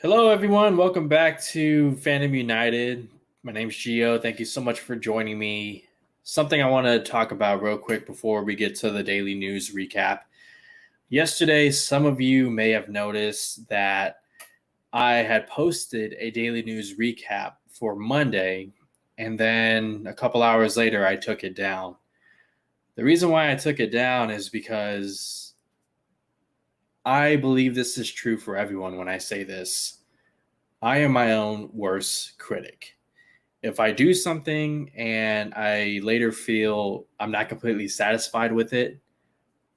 Hello, everyone. Welcome back to Fandom United. My name's Gio. Thank you so much for joining me. Something I want to talk about real quick before we get to the daily news recap. Yesterday, some of you may have noticed that I had posted a daily news recap for Monday, and then a couple hours later, I took it down. The reason why I took it down is because I believe this is true for everyone when I say this. I am my own worst critic. If I do something and I later feel I'm not completely satisfied with it,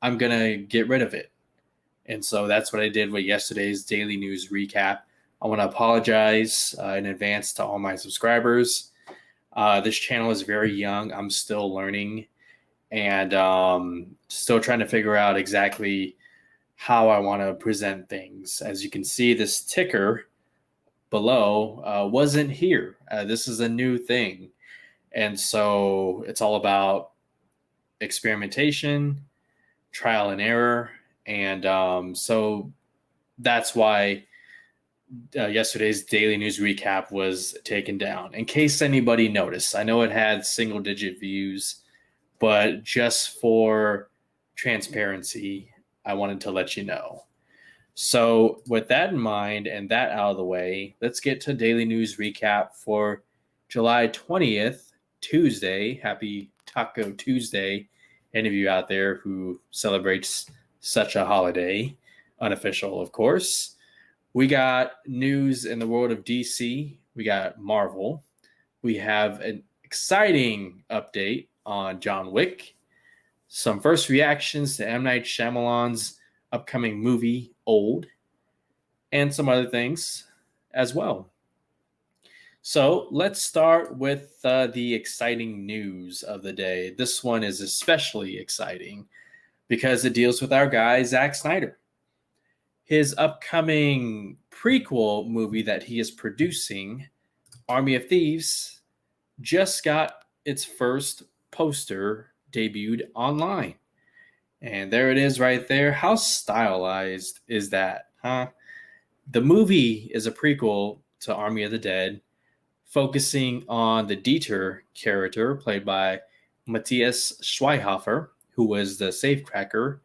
I'm going to get rid of it. And so that's what I did with yesterday's daily news recap. I want to apologize in advance to all my subscribers. This channel is very young. I'm still learning and still trying to figure out exactly how I want to present things. As you can see, this ticker below wasn't here. This is a new thing. And so it's all about experimentation, trial and error. And so that's why yesterday's daily news recap was taken down. In case anybody noticed, I know it had single digit views, but just for transparency, I wanted to let you know. So, with that in mind and that out of the way, let's get to daily news recap for July 20th, Tuesday. Happy Taco Tuesday, any of you out there who celebrates such a holiday, unofficial, of course. We got news in the world of DC. We got Marvel. We have an exciting update on John Wick. Some first reactions to M. Night Shyamalan's upcoming movie, Old, and some other things as well. So let's start with the exciting news of the day. This one is especially exciting because it deals with our guy, Zack Snyder. His upcoming prequel movie that he is producing, Army of Thieves, just got its first poster debuted online. And there it is right there. How stylized is that, huh? The movie is a prequel to Army of the Dead, focusing on the Dieter character played by Matthias Schweighöfer, who was the safecracker.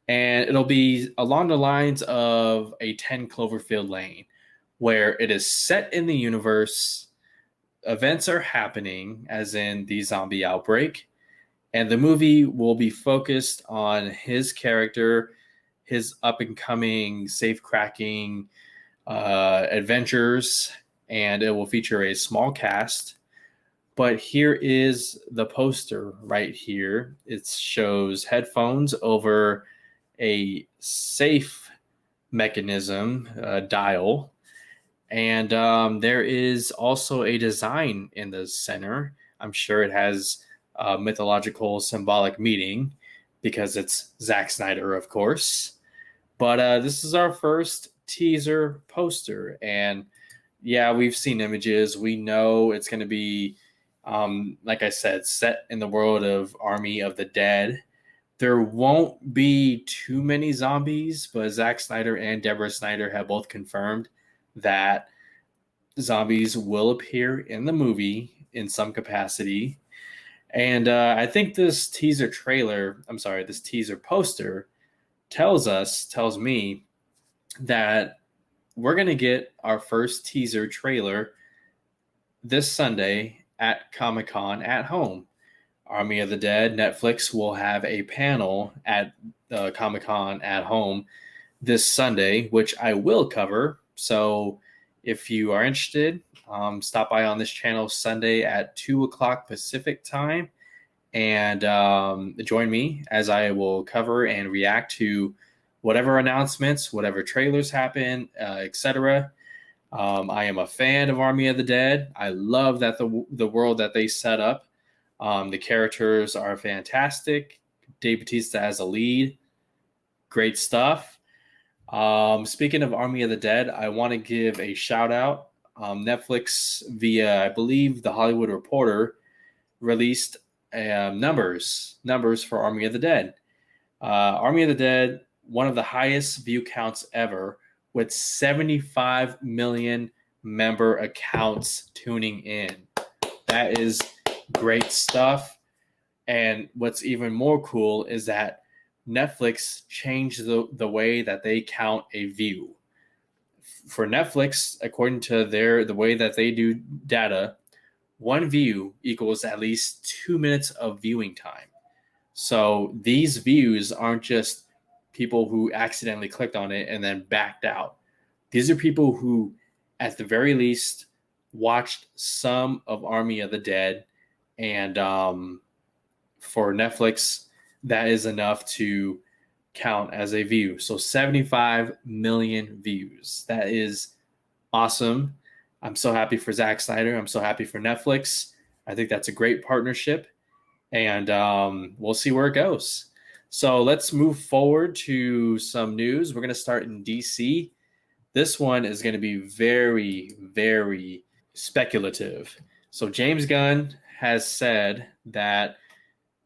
And it'll be along the lines of a 10 Cloverfield Lane, where it is set in the universe, events are happening, as in the zombie outbreak, and the movie will be focused on his character, his up-and-coming safe-cracking adventures, and it will feature a small cast. But here is the poster right here. It shows headphones over a safe mechanism dial. And there is also a design in the center. I'm sure it has mythological symbolic meaning because it's Zack Snyder, of course. But this is our first teaser poster. And yeah, we've seen images. We know it's going to be, like I said, set in the world of Army of the Dead. There won't be too many zombies, but Zack Snyder and Deborah Snyder have both confirmed that zombies will appear in the movie in some capacity. And I think this teaser poster tells me that we're going to get our first teaser trailer this Sunday at Comic-Con at home. Army of the Dead, Netflix will have a panel at Comic-Con at home this Sunday, which I will cover. So if you are interested, stop by on this channel Sunday at 2 o'clock Pacific time and join me as I will cover and react to whatever announcements, whatever trailers happen, etc. I am a fan of Army of the Dead. I love that the world that they set up. The characters are fantastic. Dave Bautista as a lead. Great stuff. Speaking of Army of the Dead, I want to give a shout out. Netflix, via, I believe, The Hollywood Reporter, released numbers for Army of the Dead. Army of the Dead, one of the highest view counts ever, with 75 million member accounts tuning in. That is great stuff. And what's even more cool is that Netflix changed the way that they count a view. For Netflix, according to the way that they do data, one view equals at least 2 minutes of viewing time. So these views aren't just people who accidentally clicked on it and then backed out. These are people who, at the very least, watched some of Army of the Dead. And for Netflix, that is enough to count as a view. So 75 million views. That is awesome. I'm so happy for Zack Snyder. I'm so happy for Netflix. I think that's a great partnership. And we'll see where it goes. So let's move forward to some news. We're going to start in DC. This one is going to be very, very speculative. So James Gunn has said that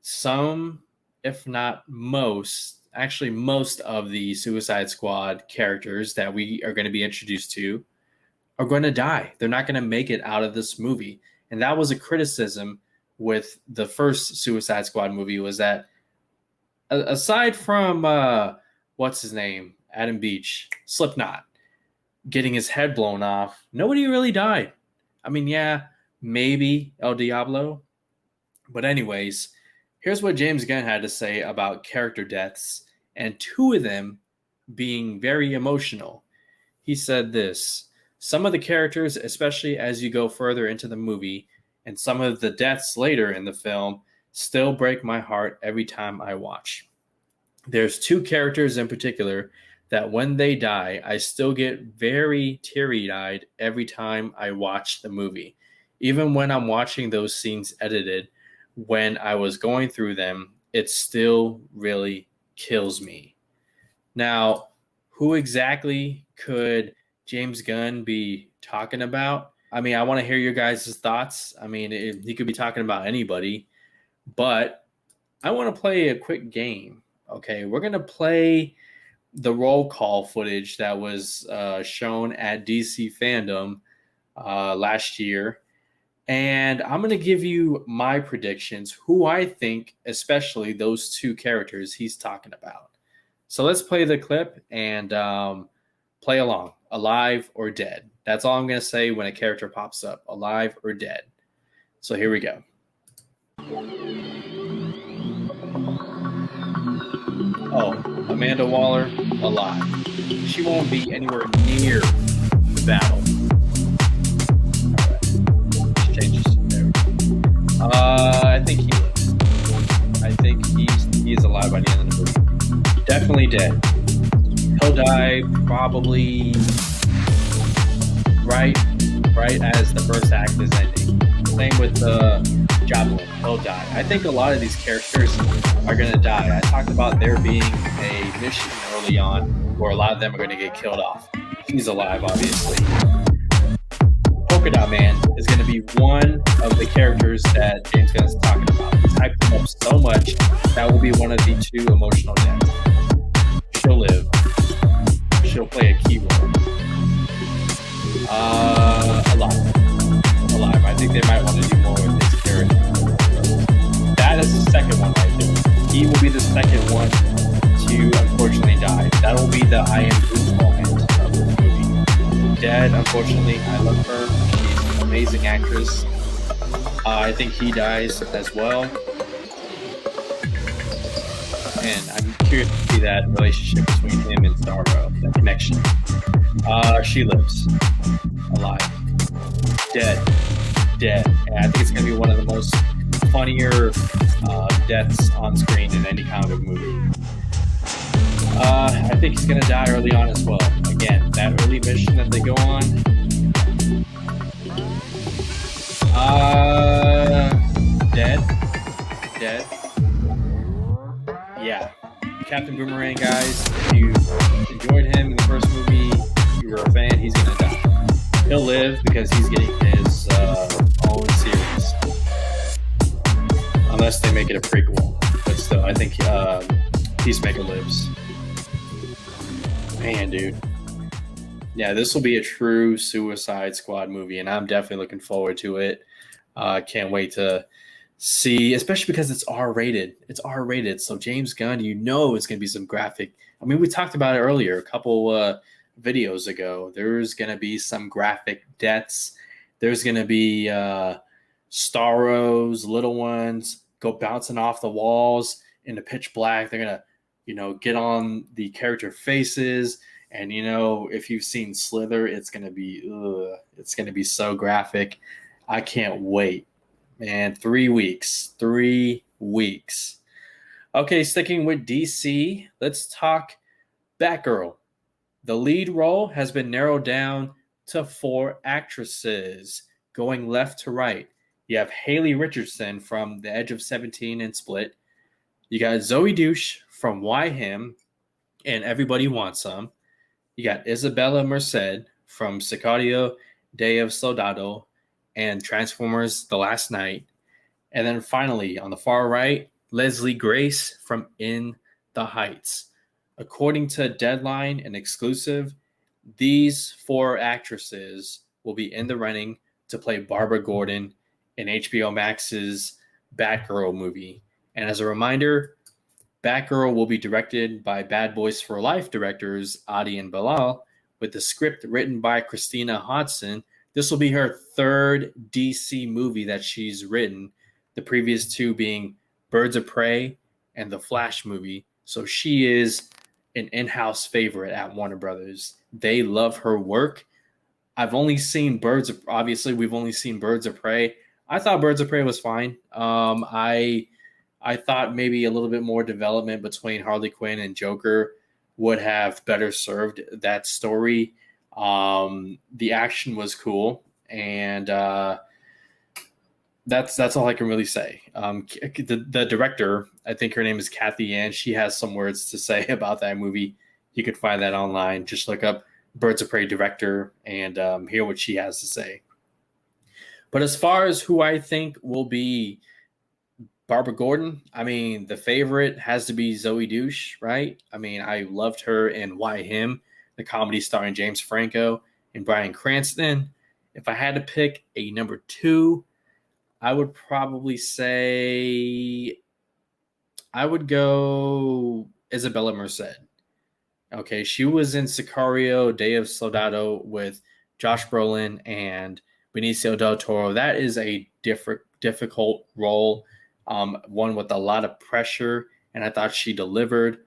some, if not most, actually most of the Suicide Squad characters that we are going to be introduced to are going to die. They're not going to make it out of this movie. And that was a criticism with the first Suicide Squad movie, was that aside from what's his name, Adam Beach, Slipknot, getting his head blown off, nobody really died. I mean, yeah, maybe El Diablo. But anyways, here's what James Gunn had to say about character deaths, and two of them being very emotional. He said this: some of the characters, especially as you go further into the movie, and some of the deaths later in the film, still break my heart every time I watch. There's two characters in particular that when they die, I still get very teary-eyed every time I watch the movie. Even when I'm watching those scenes edited, when I was going through them, it still really kills me. Now, who exactly could James Gunn be talking about? I mean, I want to hear your guys' thoughts. I mean, he could be talking about anybody, but I want to play a quick game. Okay, we're going to play the roll call footage that was shown at DC Fandom last year. And I'm going to give you my predictions, who I think, especially those two characters he's talking about. So let's play the clip and play along. Alive or dead. That's all I'm going to say when a character pops up. Alive or dead. So here we go. Oh, Amanda Waller, alive. She won't be anywhere near the battle. All right. Changes there. I think he lives. I think he's alive by the end of the movie. Definitely dead. He'll die probably right as the first act is ending. Same with Joplin. He'll die. I think a lot of these characters are going to die. I talked about there being a mission early on where a lot of them are going to get killed off. He's alive, obviously. Polka Dot Man is going to be one of the characters that James Gunn is talking about. He's hyped him up so much that will be one of the two emotional deaths. She'll live. She'll play a key role. Alive. I think they might want to do more with his character. That is the second one right there. He will be the second one to unfortunately die. That will be the I am Groot moment of this movie. Dead, unfortunately, I love her. She's an amazing actress. I think he dies as well. And I'm curious to see that relationship between him and Starro, that connection. She lives. Alive. Dead. And I think it's going to be one of the most funnier deaths on screen in any comic movie. I think he's going to die early on as well. Again, that early mission that they go on. Dead. Yeah. Captain Boomerang, guys, if you enjoyed him in the first movie, if you were a fan, he's going to die. He'll live because he's getting his own series. Unless they make it a prequel. But still, I think Peacemaker lives. Man, dude. Yeah, this will be a true Suicide Squad movie, and I'm definitely looking forward to it. Can't wait to see, especially because it's R rated. It's R rated, so James Gunn, it's going to be some graphic. I mean, we talked about it earlier, a couple videos ago. There's going to be some graphic deaths. There's going to be Starros, little ones, go bouncing off the walls in the pitch black. They're going to, get on the character faces. And if you've seen Slither, it's gonna be so graphic. I can't wait, man. 3 weeks, 3 weeks. Okay, sticking with DC, let's talk Batgirl. The lead role has been narrowed down to 4 actresses, going left to right. You have Haley Richardson from The Edge of 17 and Split. You got Zoe Douche from Why Him and Everybody Wants Some. You got Isabella Merced from Sicario, Day of Soldado, and Transformers: The Last Night. And then finally, on the far right, Leslie Grace from In the Heights. According to Deadline and Exclusive, these 4 actresses will be in the running to play Barbara Gordon in HBO Max's Batgirl movie. And as a reminder, Batgirl will be directed by Bad Boys for Life directors Adi and Bilal, with the script written by Christina Hodson. This will be her third DC movie that she's written, the previous 2 being Birds of Prey and the Flash movie. So she is an in-house favorite at Warner Brothers. They love her work. We've only seen Birds of Prey. I thought Birds of Prey was fine. I thought maybe a little bit more development between Harley Quinn and Joker would have better served that story. The action was cool, and that's all I can really say. The director, I think her name is Kathy Ann. She has some words to say about that movie. You could find that online. Just look up Birds of Prey director and hear what she has to say. But as far as who I think will be Barbara Gordon, I mean, the favorite has to be Zoe Douche, right? I mean, I loved her in Why Him, the comedy starring James Franco and Bryan Cranston. If I had to pick a number 2, I would probably say I would go Isabella Merced. Okay, she was in Sicario, Day of Soldado with Josh Brolin and Benicio del Toro. That is a difficult role, one with a lot of pressure, and I thought she delivered.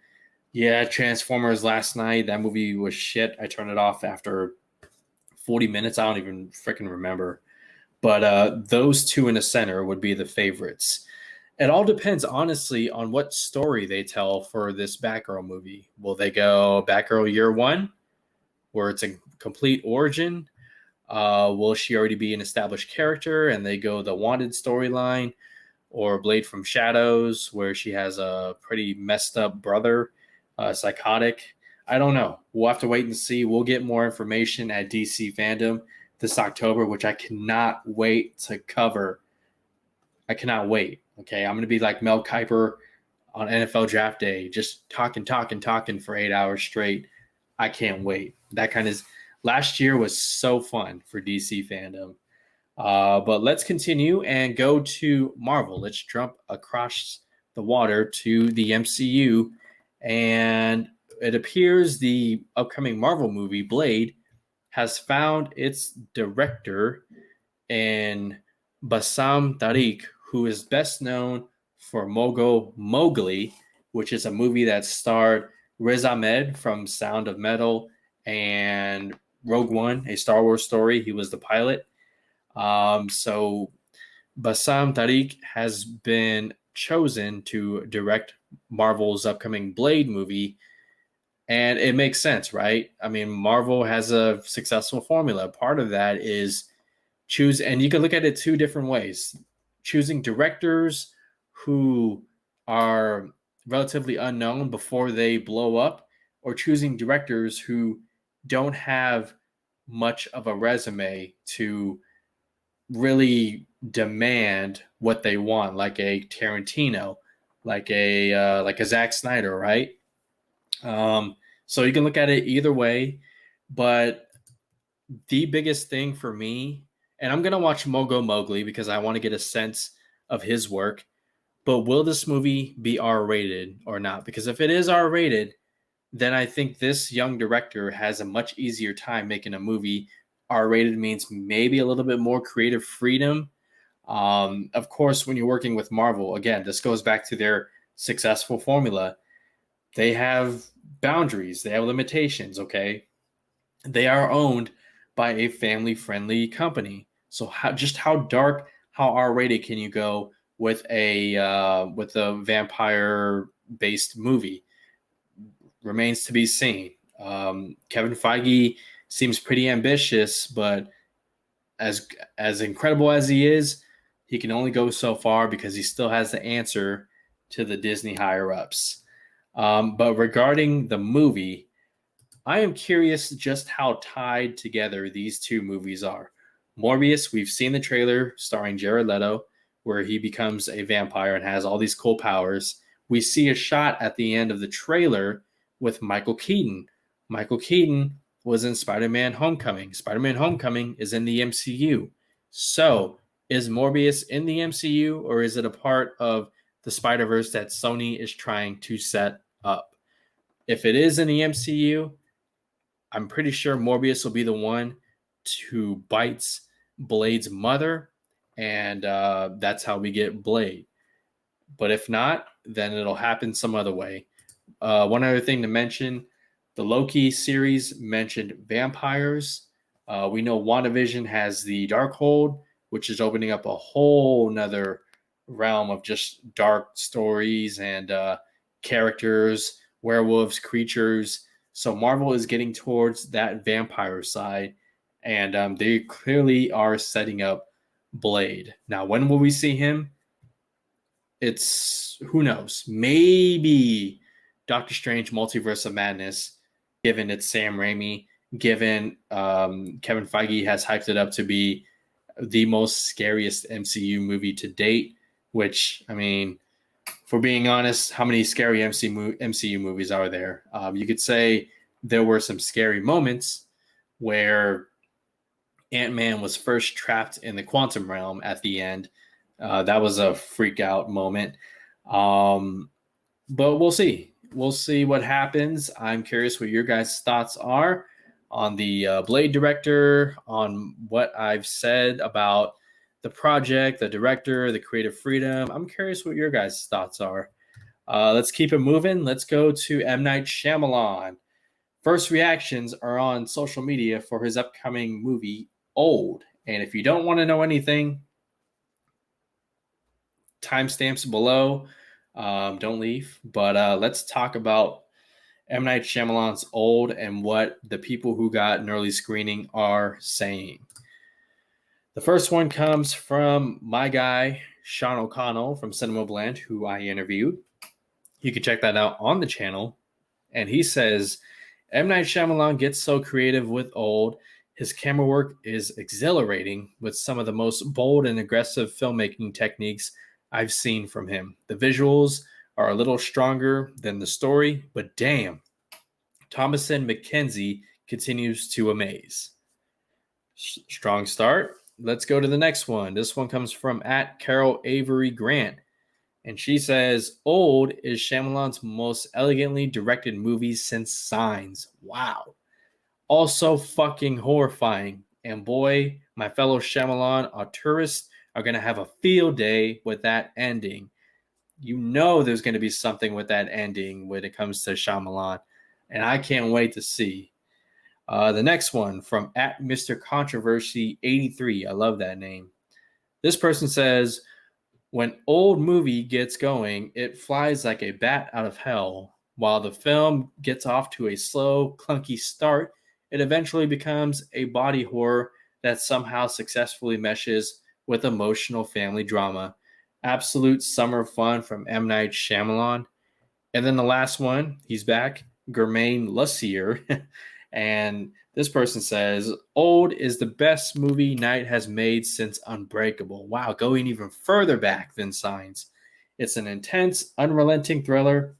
Yeah, Transformers Last Night, that movie was shit. I turned it off after 40 minutes. I don't even freaking remember. But those 2 in the center would be the favorites. It all depends, honestly, on what story they tell for this Batgirl movie. Will they go Batgirl Year One, where it's a complete origin? Will she already be an established character and they go the Wanted storyline? Or Blade from Shadows, where she has a pretty messed up brother, psychotic? I don't know. We'll have to wait and see. We'll get more information at DC Fandom this October, which I cannot wait to cover. I cannot wait. Okay, I'm going to be like Mel Kiper on NFL Draft Day, just talking for 8 hours straight. I can't wait. Last year was so fun for DC Fandom. But let's continue and go to Marvel. Let's jump across the water to the MCU. And it appears the upcoming Marvel movie, Blade, has found its director in Bassam Tariq, who is best known for Mowgli, which is a movie that starred Riz Ahmed from Sound of Metal and Rogue One, a Star Wars story. He was the pilot. So Bassam Tariq has been chosen to direct Marvel's upcoming Blade movie. And it makes sense, right? I mean, Marvel has a successful formula. Part of that is and you can look at it 2 different ways. Choosing directors who are relatively unknown before they blow up, or choosing directors who don't have much of a resume to really demand what they want, like a Tarantino, like a Zack Snyder, right? So you can look at it either way, but the biggest thing for me, and I'm going to watch Mogo Mowgli because I want to get a sense of his work, but will this movie be R rated or not? Because if it is R rated, then I think this young director has a much easier time making a movie. R rated means maybe a little bit more creative freedom. Of course, when you're working with Marvel, again, this goes back to their successful formula. They have boundaries, they have limitations, okay? They are owned by a family-friendly company. So how dark, how R-rated can you go with a vampire-based movie? Remains to be seen. Kevin Feige seems pretty ambitious, but as as incredible as he is, he can only go so far because he still has the answer to the Disney higher ups. But regarding the movie, I am curious just how tied together these two movies are. Morbius, we've seen the trailer starring Jared Leto, where he becomes a vampire and has all these cool powers. We see a shot at the end of the trailer with Michael Keaton. Michael Keaton was in Spider-Man Homecoming. Spider-Man Homecoming is in the MCU. So, is Morbius in the MCU or is it a part of the Spider-Verse that Sony is trying to set up? If it is in the MCU, I'm pretty sure Morbius will be the one to bites Blade's mother, and that's how we get Blade. But if not, then it'll happen some other way. One other thing to mention, the Loki series mentioned vampires. We know WandaVision has the Darkhold, which is opening up a whole nother realm of just dark stories and characters, werewolves, creatures. So Marvel is getting towards that vampire side, and they clearly are setting up Blade. Now, when will we see him? It's who knows. Maybe Doctor Strange Multiverse of Madness, given it's Sam Raimi, given Kevin Feige has hyped it up to be the most scariest MCU movie to date, which, I mean, for being honest, how many scary MCU movies are there? You could say there were some scary moments where Ant-Man was first trapped in the quantum realm at the end. That was a freak out moment. But we'll see. We'll see what happens. I'm curious what your guys' thoughts are on the Blade director, on what I've said about the project, the director, the creative freedom. I'm curious what your guys' thoughts are. Let's keep it moving. Let's go to M. Night Shyamalan. First reactions are on social media for his upcoming movie, Old. And if you don't want to know anything, timestamps below. Don't leave. But let's talk about M. Night Shyamalan's Old and what the people who got an early screening are saying. The first one comes from my guy, Sean O'Connell from Cinema Blend, who I interviewed. You can check that out on the channel. And he says, M. Night Shyamalan gets so creative with Old. His camera work is exhilarating with some of the most bold and aggressive filmmaking techniques I've seen from him. The visuals are a little stronger than the story, but damn, Thomasin McKenzie continues to amaze. Strong start. Let's go to the next one. This one comes from @Carol Avery Grant. And she says, Old is Shyamalan's most elegantly directed movie since Signs. Wow. Also fucking horrifying. And boy, my fellow Shyamalan tourists are going to have a field day with that ending. You know there's going to be something with that ending when it comes to Shyamalan. And I can't wait to see. The next one from @Mr. Controversy 83. I love that name. This person says, when Old movie gets going, it flies like a bat out of hell. While the film gets off to a slow, clunky start, it eventually becomes a body horror that somehow successfully meshes with emotional family drama. Absolute summer fun from M. Night Shyamalan. And then the last one, he's back, Germain Lussier. And this person says, Old is the best movie Night has made since Unbreakable. Wow, going even further back than Signs. It's an intense, unrelenting thriller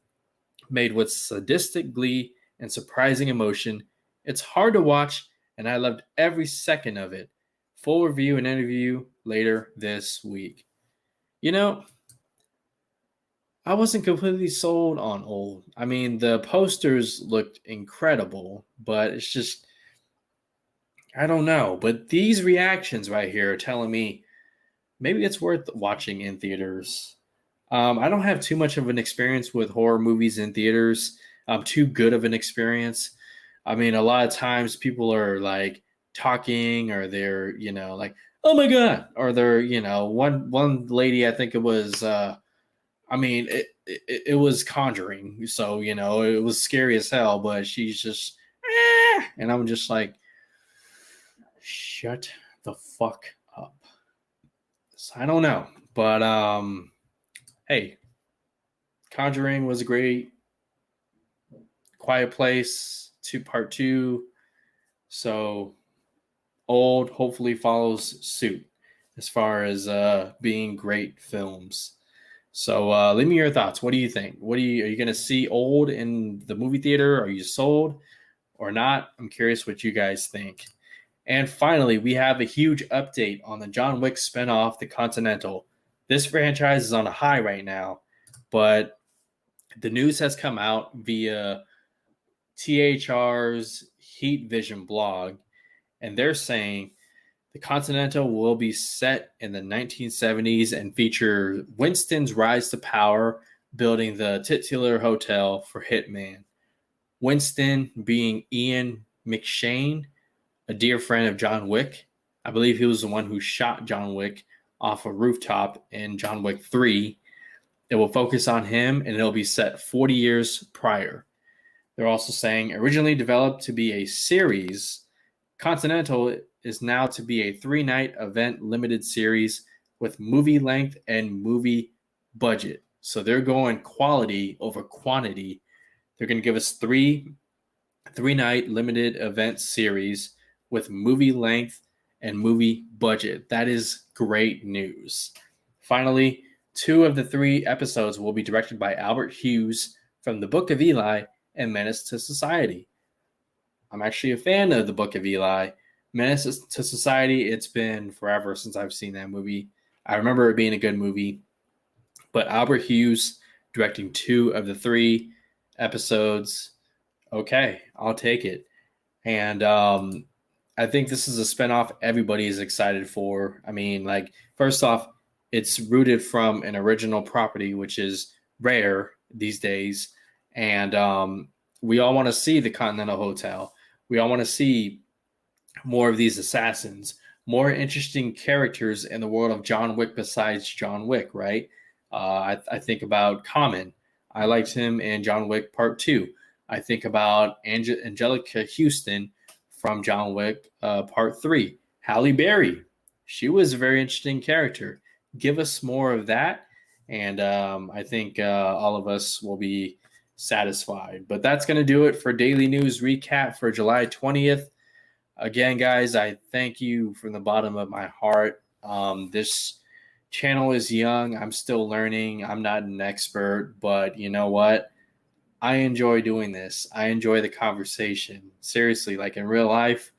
made with sadistic glee and surprising emotion. It's hard to watch and I loved every second of it. Full review and interview later this week. You know, I wasn't completely sold on Old. I mean, the posters looked incredible, but it's just, I don't know. But these reactions right here are telling me maybe it's worth watching in theaters. I don't have too much of an experience with horror movies in theaters. Too good of an experience. I mean, a lot of times people are like talking, or they're like, "Oh my god," or they're one lady, I think it was. I mean, it was Conjuring, so it was scary as hell. But she's just, and I'm just like, shut the fuck up. So I don't know, but hey, Conjuring was great. Quiet Place part two. So Old hopefully follows suit as far as being great films. So leave me your thoughts. What do you think? Are you going to see Old in the movie theater? Are you sold or not? I'm curious what you guys think. And finally, we have a huge update on the John Wick spinoff, The Continental. This franchise is on a high right now, but the news has come out via THR's Heat Vision blog, and they're saying the Continental will be set in the 1970s and feature Winston's rise to power, building the titular hotel for Hitman. Winston being Ian McShane, a dear friend of John Wick. I believe he was the one who shot John Wick off a rooftop in John Wick 3. It will focus on him, and it'll be set 40 years prior. They're also saying, originally developed to be a series, Continental is now to be a 3-night event limited series with movie length and movie budget. So they're going quality over quantity. They're going to give us three-night limited event series with movie length and movie budget. That is great news. Finally, 2 of the 3 episodes will be directed by Albert Hughes from The Book of Eli and Menace to Society. I'm actually a fan of The Book of Eli. Menace to Society, it's been forever since I've seen that movie. I remember it being a good movie. But Albert Hughes directing 2 of the 3 episodes, okay, I'll take it. And I think this is a spinoff everybody is excited for. I mean, like, first off, it's rooted from an original property, which is rare these days. And we all want to see the Continental Hotel. We all want to see more of these assassins, more interesting characters in the world of John Wick besides John Wick, right? I think about Common. I liked him in John Wick Part 2. I think about Angelica Houston from John Wick Part 3. Halle Berry. She was a very interesting character. Give us more of that, and I think all of us will be satisfied. But that's going to do it for Daily News Recap for July 20th. Again, guys, I thank you from the bottom of my heart. This channel is young. I'm still learning. I'm not an expert, but you know what? I enjoy doing this. I enjoy the conversation. Seriously, like in real life,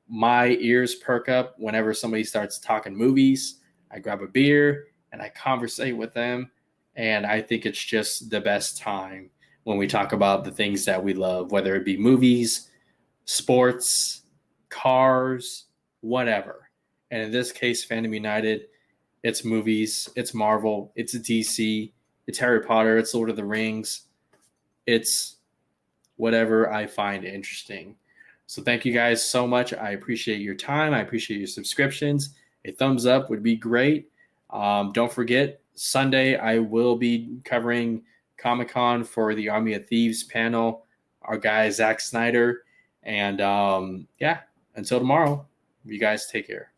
my ears perk up whenever somebody starts talking movies. I grab a beer and I conversate with them, and I think it's just the best time when we talk about the things that we love, whether it be movies, sports, cars, whatever. And in this case, Fandom United, it's movies, it's Marvel, it's DC, it's Harry Potter, it's Lord of the Rings, it's whatever I find interesting. So thank you guys so much. I appreciate your time. I appreciate your subscriptions. A thumbs up would be great. Don't forget, Sunday I will be covering Comic-Con for the Army of Thieves panel, our guy Zack Snyder. And yeah, until tomorrow, you guys take care.